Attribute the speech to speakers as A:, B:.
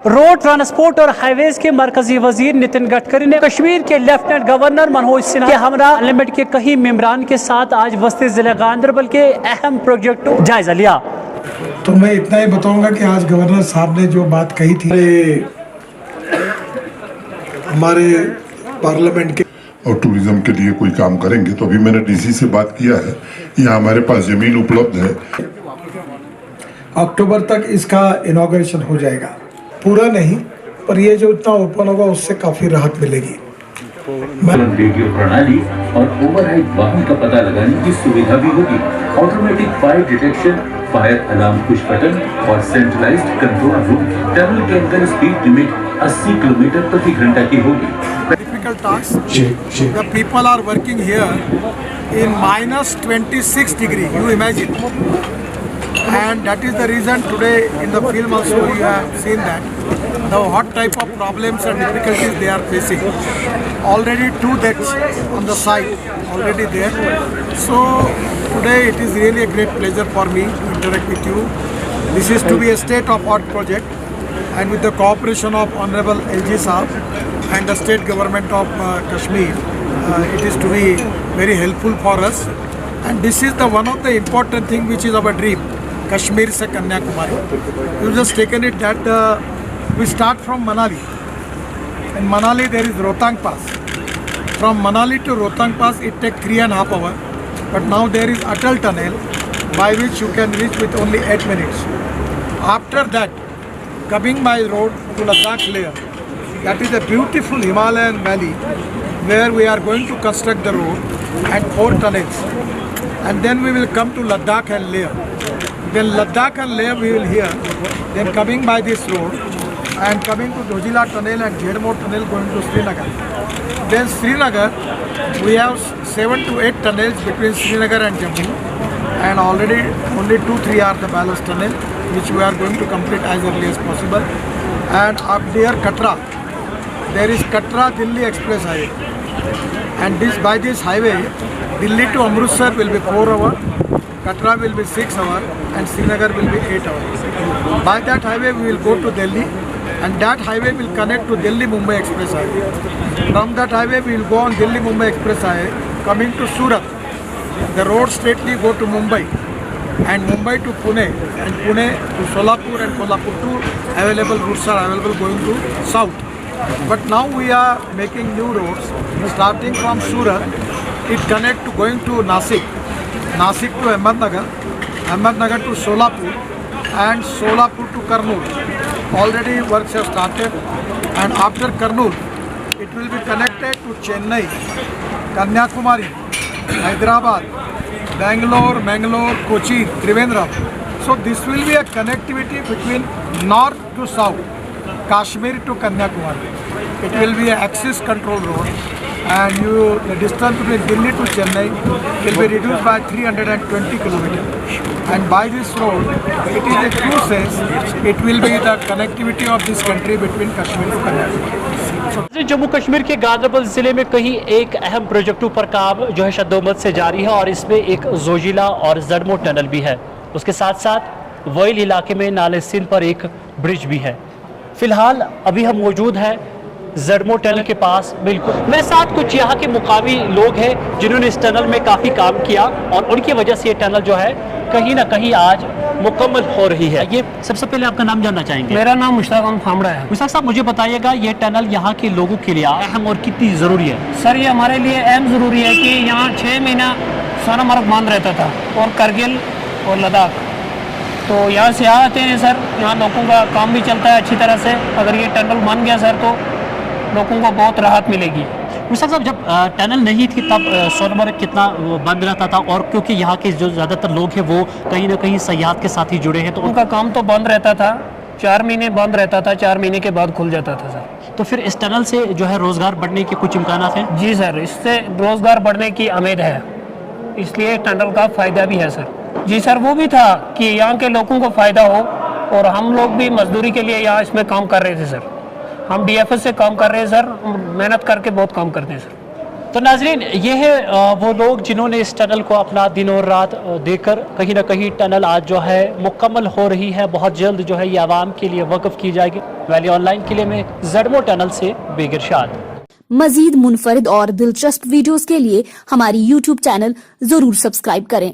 A: Road transport और highways के मरकजी वजीर नितिन गडकरी ने कश्मीर के लेफ्टिनेंट गवर्नर मनोज सिन्हा के हमरा लिमिट के कई मेंबरान के साथ आज वस्ती जिला गांधरबल के अहम प्रोजेक्ट जायजा लिया।
B: तो मैं इतना ही बताऊंगा कि आज गवर्नर साहब ने जो बात कही थी हमारे पार्लियामेंट के
C: और टूरिज्म के लिए कोई काम करेंगे, तो अभी मैंने डीसी से बात किया है, यहाँ हमारे पास जमीन उपलब्ध है।
B: अक्टूबर तक इसका इनॉग्रेशन हो जाएगा, पूरा नहीं पर ये जो इतना ओपन होगा उससे काफी राहत मिलेगी।
D: रेडियो प्रणाली और ओवरहेड वाहन का पता लगाने की सुविधा भी होगी। Automatic fire detection, fire alarm push button और सेंट्रलाइज्ड कंट्रोल रूम। टनल के अंदर स्पीड लिमिट 80 किलोमीटर प्रति घंटा की होगी।
E: Difficult task. The people are working here in -26 degree. You imagine, and that is the reason today in the film also you have seen that the what type of problems and difficulties they are facing. Already 2 deaths on the site already there. So today it is really a great pleasure for me to interact with you. This is to be a state-of-art project, and with the cooperation of Honorable LG Saab and the state government of Kashmir, it is to be very helpful for us. And this is the one of the important thing which is our dream, Kashmir se Kanyakumari. You just taken it that we start from Manali. In Manali there is Rohtang Pass. From Manali to Rohtang Pass it takes 3.5 hours. But now there is Atal Tunnel by which you can reach with only 8 minutes. After that, coming by road to Ladakh layer, that is a beautiful Himalayan valley where we are going to construct the road and 4 tunnels. And then we will come to Ladakh and Leh. Then Ladakh and Leh we will hear. Then coming by this road and coming to Dojila tunnel and Jhedmo tunnel going to Srinagar. Then Srinagar, we have 7 to 8 tunnels between Srinagar and Jammu. And already only 2-3 are the ballast tunnel which we are going to complete as early as possible. And up there Katra. There is Katra-Delhi Express Highway, and by this highway, Delhi to Amritsar will be 4 hours, Katra will be 6 hours, and Srinagar will be 8 hours. By that highway, we will go to Delhi, and that highway will connect to Delhi-Mumbai Express Highway. From that highway, we will go on Delhi-Mumbai Express Highway, coming to Surat. The road straightly go to Mumbai, and Mumbai to Pune, and Pune to Solapur, and Kolhapur to available routes are available going to south. But now we are making new roads starting from Surat. It connect to going to Nasik, Nasik to Ahmednagar, Ahmednagar to Solapur, and Solapur to Kurnool. Already works have started, and after Kurnool it will be connected to Chennai, Kanyakumari, Hyderabad, Bangalore, Mangalore, Kochi, Trivandrum. So this will be a connectivity between north to south, Kashmir to Kanyakumari. It will be an axis control road, and the distance between Delhi to Chennai will be reduced by 320 kilometers. And by this road, it is a true sense, it will be the connectivity of this country between Kashmir to Kanyakumari.
A: Jammu Kashmir के गांधरबल जिले में कहीं एक अहम प्रोजेक्टों पर काम जो है शद्दोमत से जारी है, और इसमें एक जोजिला और जड़मो टनल भी है। उसके साथ साथ वोइल इलाके में नाले सिंध पर एक ब्रिज भी है। फिलहाल अभी हम मौजूद हैं जड़मो टनल के पास। बिल्कुल मेरे साथ कुछ यहाँ के मुकामी लोग हैं जिन्होंने इस टनल में काफ़ी काम किया, और उनकी वजह से ये टनल जो है कहीं ना कहीं आज मुकम्मल हो रही है। ये सबसे पहले आपका नाम जानना चाहेंगे?
F: मेरा नाम मुश्ताक फामड़ा है।
A: मुश्ताक साहब, मुझे बताइएगा ये टनल यहाँ के लोगों के लिए अहम और कितनी ज़रूरी है?
F: सर, ये हमारे लिए अहम ज़रूरी है कि यहाँ 6 महीना सोनामर्ग बंद रहता था, और करगिल और लद्दाख, तो यहाँ से आते हैं सर। यहाँ लोगों का काम भी चलता है अच्छी तरह से। अगर ये टनल बन गया सर तो लोगों को बहुत राहत मिलेगी।
A: मुश्ताक साहब, जब टनल नहीं थी तब सोनमर्ग कितना बंद रहता था, और क्योंकि यहाँ के जो ज़्यादातर लोग हैं वो कहीं ना कहीं सयाहत के साथ ही जुड़े हैं, तो
F: उनका काम तो बंद रहता था। 4 महीने बंद रहता था, 4 महीने के बाद खुल जाता था सर।
A: तो फिर इस टनल से जो है रोज़गार बढ़ने के कुछ इम्कान हैं?
F: जी सर, इससे रोज़गार बढ़ने की उम्मीद है, इसलिए टनल का फ़ायदा भी है सर। जी सर, वो भी था कि यहाँ के लोगों को फ़ायदा हो, और हम लोग भी मजदूरी के लिए यहाँ इसमें काम कर रहे थे सर। हम DFS से काम कर रहे हैं सर, मेहनत करके बहुत काम करते हैं सर।
A: तो नाजरीन, ये है वो लोग जिन्होंने इस टनल को अपना दिन और रात देकर कहीं ना कहीं टनल आज जो है मुकम्मल हो रही है। बहुत जल्द जो है ये आवाम के लिए वक़्फ़ की जाएगी। वैली ऑनलाइन के लिए मैं ज़डमो टनल से बेगिरशाद।
G: मजीद मुनफरिद और दिलचस्प वीडियोस के लिए हमारी YouTube चैनल जरूर सब्सक्राइब करें।